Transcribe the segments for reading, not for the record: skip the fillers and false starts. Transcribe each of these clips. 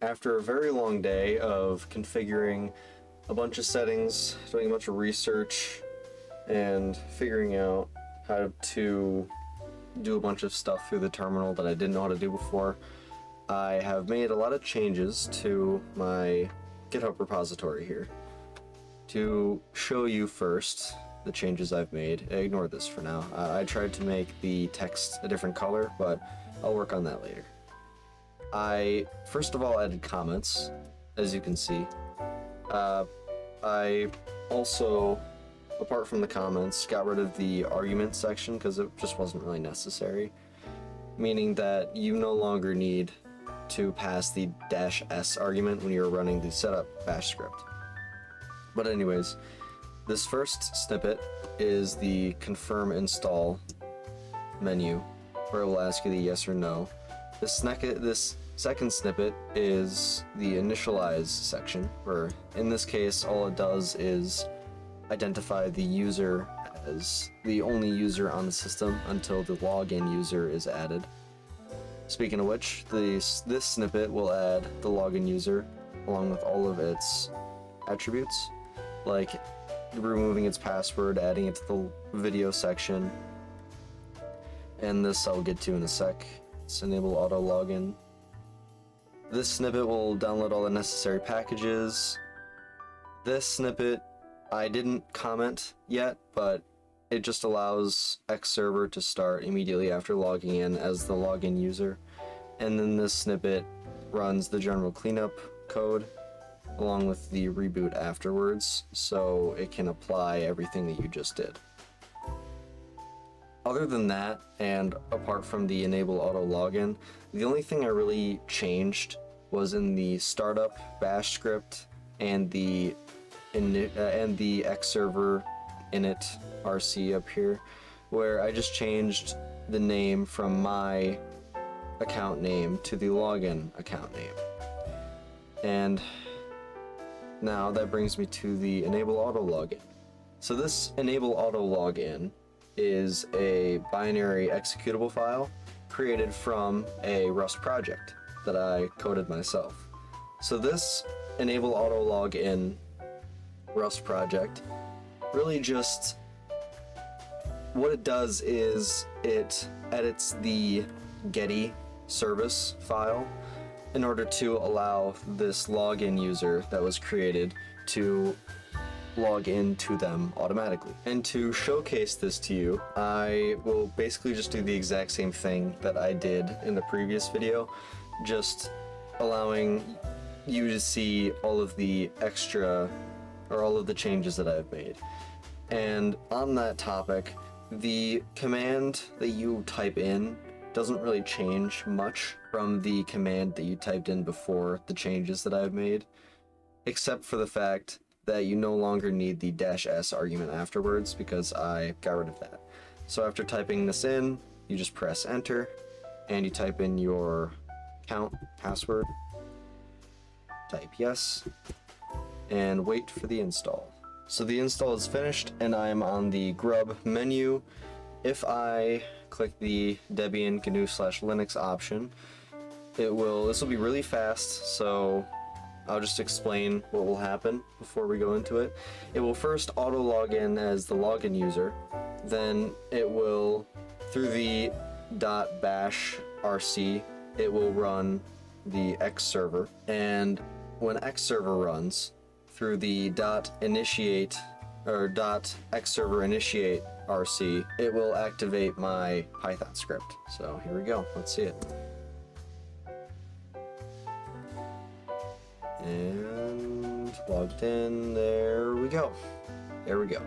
After a very long day of configuring a bunch of settings, doing a bunch of research, and figuring out how to do a bunch of stuff through the terminal that I didn't know how to do before, I have made a lot of changes to my GitHub repository here. To show you first the changes I've made, ignore this for now. I tried to make the text a different color, but I'll work on that later. I first of all added comments, as you can see. I also, apart from the comments, got rid of the argument section because it just wasn't really necessary, meaning that you no longer need to pass the -s argument when you're running the setup bash script. But anyways, this first snippet is the confirm install menu, where it will ask you the yes or no. This second snippet is the initialize section, where in this case all it does is identify the user as the only user on the system until the login user is added. Speaking of which, this snippet will add the login user along with all of its attributes, like removing its password, adding it to the video section, and this I'll get to in a sec. Let's enable auto login. This snippet will download all the necessary packages. This snippet I didn't comment yet, but it just allows Xserver to start immediately after logging in as the login user. And then this snippet runs the general cleanup code along with the reboot afterwards, so it can apply everything that you just did. Other than that, and apart from the enable auto login, the only thing I really changed was in the startup bash script and the Xserver init RC up here, where I just changed the name from my account name to the login account name. And now that brings me to the enable auto login. So this enable auto login is a binary executable file created from a Rust project that I coded myself. So this enable auto login Rust project really just, what it does is it edits the Getty service file in order to allow this login user that was created to log into them automatically. And to showcase this to you, I will basically just do the exact same thing that I did in the previous video, just allowing you to see all of the extra, or all of the changes that I've made. And on that topic, the command that you type in doesn't really change much from the command that you typed in before the changes that I've made, except for the fact that you no longer need the -s argument afterwards because I got rid of that. So after typing this in, you just press enter and you type in your account password, type yes, and wait for the install. So the install is finished and I'm on the grub menu. If I click the Debian GNU/Linux option, this will be really fast, so I'll just explain what will happen before we go into it. It will first auto log in as the login user, then it will, through the .bash rc, it will run the Xserver, and when Xserver runs, through the .initiate or .xserver initiate rc, it will activate my Python script. So here we go, let's see it. And logged in, there we go. There we go.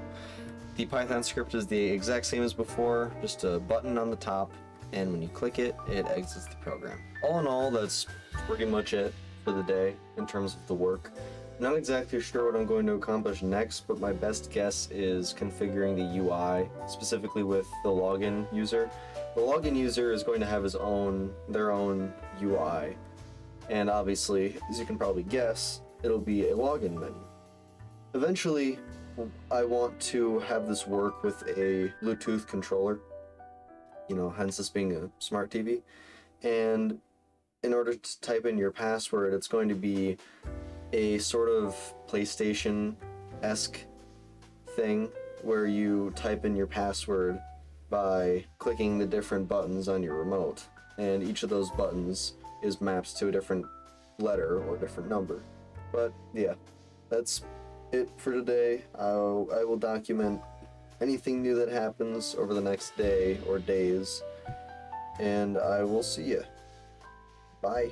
The Python script is the exact same as before, just a button on the top, and when you click it, it exits the program. All in all, that's pretty much it for the day in terms of the work. Not exactly sure what I'm going to accomplish next, but my best guess is configuring the UI, specifically with the login user. The login user is going to have their own UI, and obviously, as you can probably guess, it'll be a login menu. Eventually, I want to have this work with a Bluetooth controller, hence this being a smart TV, and in order to type in your password, it's going to be a sort of PlayStation-esque thing where you type in your password by clicking the different buttons on your remote, and each of those buttons is mapped to a different letter or different number. But yeah, that's it for today. I will document anything new that happens over the next day or days, and I will see you. Bye.